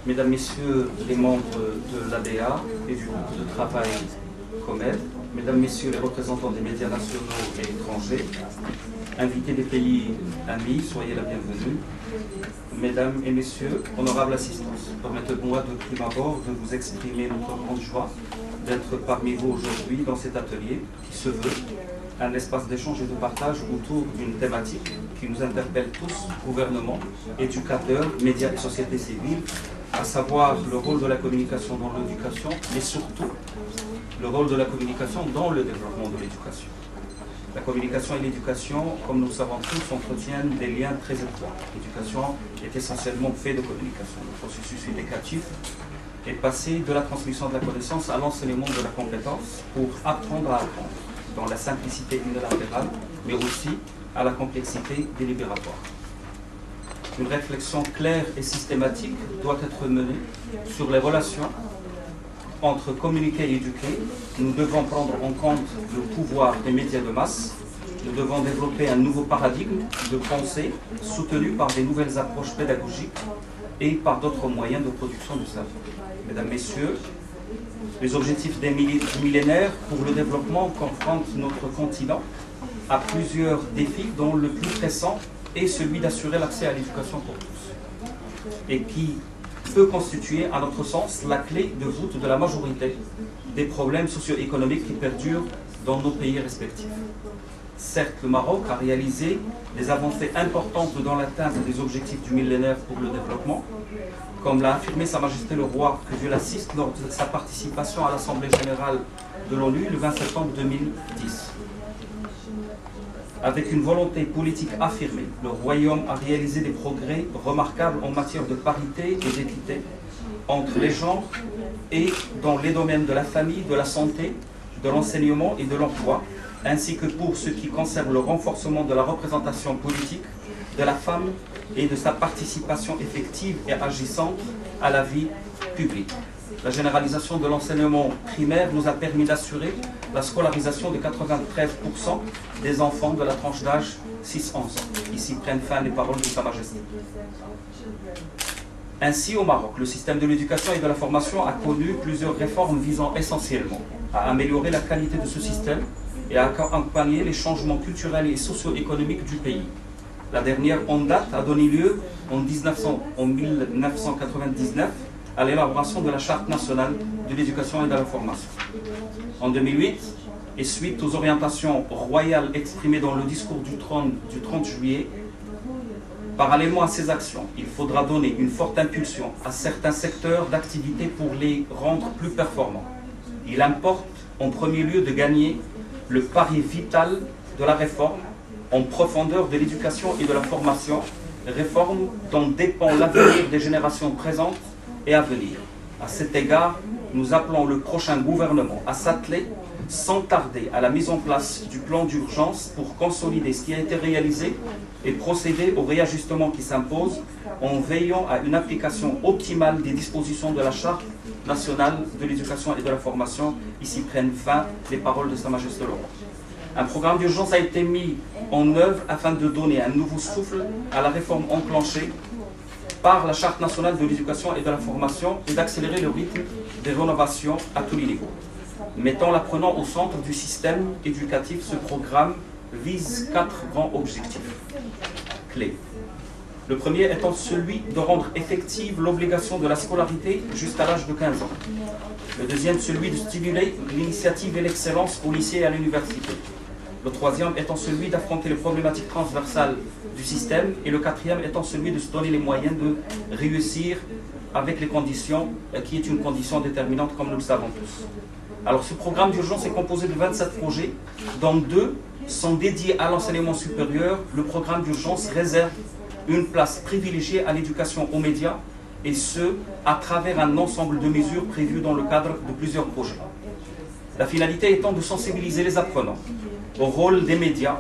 Mesdames, Messieurs les membres de l'ADA et du groupe de travail COMED, Mesdames, Messieurs les représentants des médias nationaux et étrangers, invités des pays amis, soyez la bienvenue. Mesdames et Messieurs, honorable assistance, permettez-moi de prime abord de vous exprimer notre grande joie d'être parmi vous aujourd'hui dans cet atelier qui se veut un espace d'échange et de partage autour d'une thématique qui nous interpelle tous, gouvernement, éducateurs, médias et société civile, à savoir le rôle de la communication dans l'éducation, mais surtout le rôle de la communication dans le développement de l'éducation. La communication et l'éducation, comme nous le savons tous, entretiennent des liens très étroits. L'éducation est essentiellement fait de communication. Le processus éducatif est passé de la transmission de la connaissance à l'enseignement de la compétence pour apprendre à apprendre, dans la simplicité unilatérale, mais aussi à la complexité délibératoire. Une réflexion claire et systématique doit être menée sur les relations entre communiquer et éduquer. Nous devons prendre en compte le pouvoir des médias de masse. Nous devons développer un nouveau paradigme de pensée soutenu par des nouvelles approches pédagogiques et par d'autres moyens de production de savoir. Mesdames, Messieurs, les objectifs des millénaires pour le développement confrontent notre continent à plusieurs défis dont le plus pressant est celui d'assurer l'accès à l'éducation pour tous et qui peut constituer, à notre sens, la clé de voûte de la majorité des problèmes socio-économiques qui perdurent dans nos pays respectifs. Certes, le Maroc a réalisé des avancées importantes dans l'atteinte des objectifs du millénaire pour le développement, comme l'a affirmé Sa Majesté le Roi, que je l'assiste lors de sa participation à l'Assemblée générale de l'ONU le 20 septembre 2010. Avec une volonté politique affirmée, le Royaume a réalisé des progrès remarquables en matière de parité et d'équité entre les genres et dans les domaines de la famille, de la santé, de l'enseignement et de l'emploi, ainsi que pour ce qui concerne le renforcement de la représentation politique de la femme et de sa participation effective et agissante à la vie publique. La généralisation de l'enseignement primaire nous a permis d'assurer la scolarisation de 93% des enfants de la tranche d'âge 6-11 ans. Ici prennent fin les paroles de Sa Majesté. Ainsi, au Maroc, le système de l'éducation et de la formation a connu plusieurs réformes visant essentiellement à améliorer la qualité de ce système et à accompagner les changements culturels et socio-économiques du pays. La dernière en date a donné lieu en 1999 à l'élaboration de la Charte nationale de l'éducation et de la formation. En 2008, et suite aux orientations royales exprimées dans le discours du 30 juillet, parallèlement à ces actions, il faudra donner une forte impulsion à certains secteurs d'activité pour les rendre plus performants. Il importe en premier lieu de gagner le pari vital de la réforme en profondeur de l'éducation et de la formation, réforme dont dépend l'avenir des générations présentes et à venir. À cet égard, nous appelons le prochain gouvernement à s'atteler sans tarder à la mise en place du plan d'urgence pour consolider ce qui a été réalisé et procéder au réajustement qui s'impose en veillant à une application optimale des dispositions de la Charte nationale de l'éducation et de la formation. Ici prennent fin les paroles de Sa Majesté le Roi. Un programme d'urgence a été mis en œuvre afin de donner un nouveau souffle à la réforme enclenchée par la Charte nationale de l'éducation et de la formation et d'accélérer le rythme des rénovations à tous les niveaux. Mettant l'apprenant au centre du système éducatif, ce programme vise 4 grands objectifs clés. Le premier étant celui de rendre effective l'obligation de la scolarité jusqu'à l'âge de 15 ans. Le deuxième, celui de stimuler l'initiative et l'excellence au lycée et à l'université. Le troisième étant celui d'affronter les problématiques transversales du système. Et le quatrième étant celui de se donner les moyens de réussir avec les conditions, qui est une condition déterminante comme nous le savons tous. Alors ce programme d'urgence est composé de 27 projets, dont 2 sont dédiés à l'enseignement supérieur. Le programme d'urgence réserve une place privilégiée à l'éducation aux médias, et ce, à travers un ensemble de mesures prévues dans le cadre de plusieurs projets. La finalité étant de sensibiliser les apprenants au rôle des médias,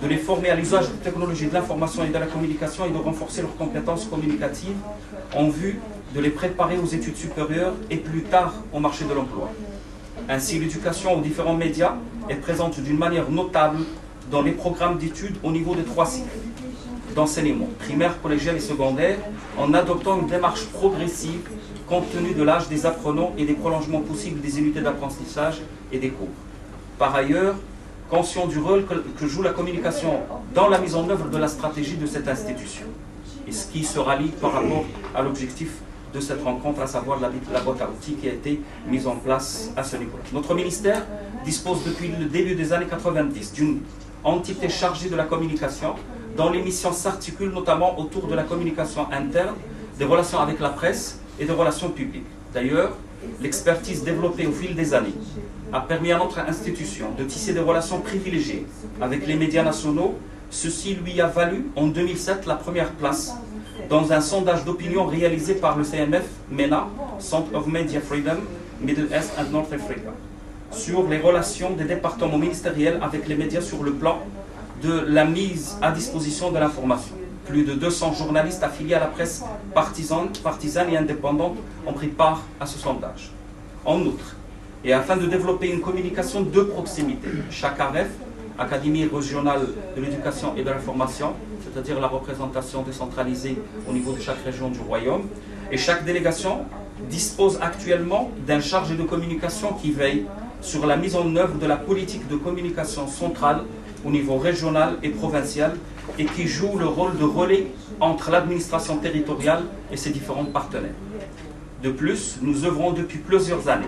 de les former à l'usage des technologies de l'information et de la communication et de renforcer leurs compétences communicatives en vue de les préparer aux études supérieures et plus tard au marché de l'emploi. Ainsi, l'éducation aux différents médias est présente d'une manière notable dans les programmes d'études au niveau des 3 cycles. d'enseignement, primaire, collégial et secondaire, en adoptant une démarche progressive compte tenu de l'âge des apprenants et des prolongements possibles des unités d'apprentissage et des cours. Par ailleurs, conscient du rôle que joue la communication dans la mise en œuvre de la stratégie de cette institution, et ce qui se rallie par rapport à l'objectif de cette rencontre, à savoir la boîte à outils qui a été mise en place à ce niveau-là. Notre ministère dispose depuis le début des années 90 d'une entité chargée de la communication, dont les missions s'articulent notamment autour de la communication interne, des relations avec la presse et des relations publiques. D'ailleurs, l'expertise développée au fil des années a permis à notre institution de tisser des relations privilégiées avec les médias nationaux. Ceci lui a valu en 2007 la première place dans un sondage d'opinion réalisé par le CMF MENA, Centre of Media Freedom, Middle East and North Africa, sur les relations des départements ministériels avec les médias sur le plan de la mise à disposition de l'information. Plus de 200 journalistes affiliés à la presse partisane et indépendante ont pris part à ce sondage. En outre, et afin de développer une communication de proximité, chaque AREF, Académie régionale de l'éducation et de l'information, c'est-à-dire la représentation décentralisée au niveau de chaque région du royaume, et chaque délégation dispose actuellement d'un chargé de communication qui veille sur la mise en œuvre de la politique de communication centrale au niveau régional et provincial et qui joue le rôle de relais entre l'administration territoriale et ses différents partenaires. De plus, nous œuvrons depuis plusieurs années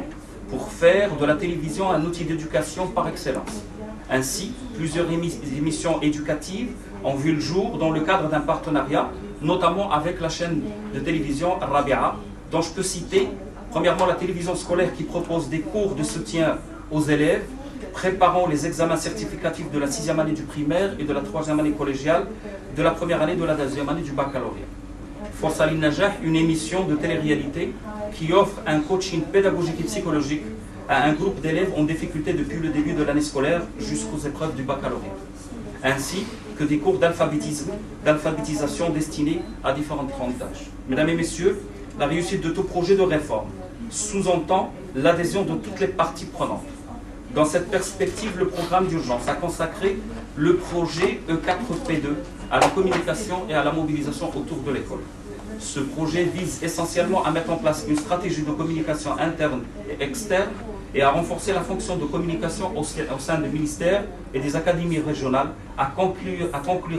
pour faire de la télévision un outil d'éducation par excellence. Ainsi, plusieurs émissions éducatives ont vu le jour dans le cadre d'un partenariat, notamment avec la chaîne de télévision Rabia, dont je peux citer, premièrement, la télévision scolaire qui propose des cours de soutien aux élèves, préparant les examens certificatifs de la 6e année du primaire et de la 3e année collégiale, de la première année de la 2e année du baccalauréat. Force à l'Innajah, une émission de télé-réalité qui offre un coaching pédagogique et psychologique à un groupe d'élèves en difficulté depuis le début de l'année scolaire jusqu'aux épreuves du baccalauréat, ainsi que des cours d'alphabétisation destinés à différentes tranches d'âge. Mesdames et messieurs, la réussite de tout projet de réforme sous-entend l'adhésion de toutes les parties prenantes. Dans cette perspective, le programme d'urgence a consacré le projet E4P2 à la communication et à la mobilisation autour de l'école. Ce projet vise essentiellement à mettre en place une stratégie de communication interne et externe et à renforcer la fonction de communication au sein du ministère et des académies régionales, à conclure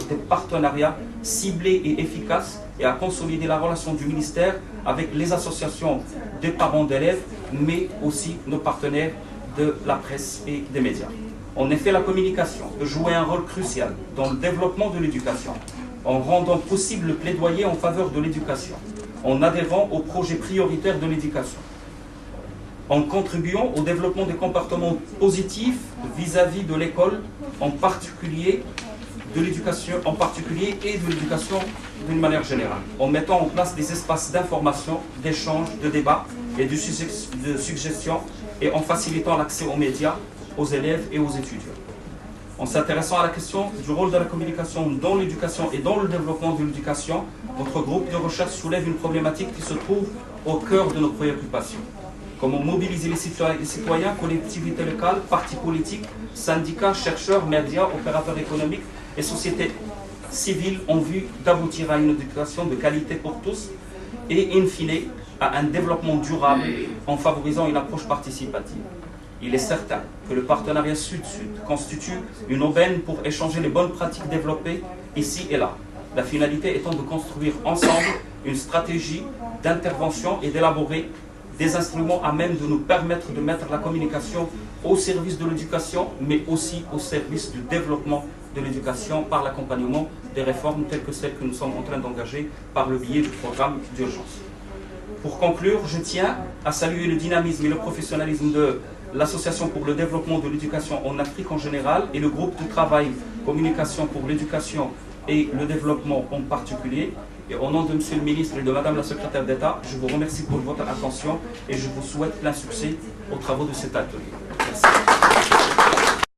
des partenariats ciblés et efficaces et à consolider la relation du ministère avec les associations des parents d'élèves, mais aussi nos partenaires de la presse et des médias. En effet, la communication peut jouer un rôle crucial dans le développement de l'éducation, en rendant possible le plaidoyer en faveur de l'éducation, en adhérant aux projets prioritaires de l'éducation, en contribuant au développement des comportements positifs vis-à-vis de l'école, en particulier et de l'éducation d'une manière générale, en mettant en place des espaces d'information, d'échange, de débat et de suggestions, et en facilitant l'accès aux médias, aux élèves et aux étudiants. En s'intéressant à la question du rôle de la communication dans l'éducation et dans le développement de l'éducation, notre groupe de recherche soulève une problématique qui se trouve au cœur de nos préoccupations. Comment mobiliser les citoyens, collectivités locales, partis politiques, syndicats, chercheurs, médias, opérateurs économiques et sociétés civiles en vue d'aboutir à une éducation de qualité pour tous et, in fine, à un développement durable en favorisant une approche participative. Il est certain que le partenariat Sud-Sud constitue une aubaine pour échanger les bonnes pratiques développées ici et là. La finalité étant de construire ensemble une stratégie d'intervention et d'élaborer des instruments à même de nous permettre de mettre la communication au service de l'éducation, mais aussi au service du développement de l'éducation par l'accompagnement des réformes telles que celles que nous sommes en train d'engager par le biais du programme d'urgence. Pour conclure, je tiens à saluer le dynamisme et le professionnalisme de l'Association pour le développement de l'éducation en Afrique en général et le groupe de travail Communication pour l'éducation et le développement en particulier. Et au nom de Monsieur le ministre et de Madame la secrétaire d'État, je vous remercie pour votre attention et je vous souhaite plein succès aux travaux de cet atelier.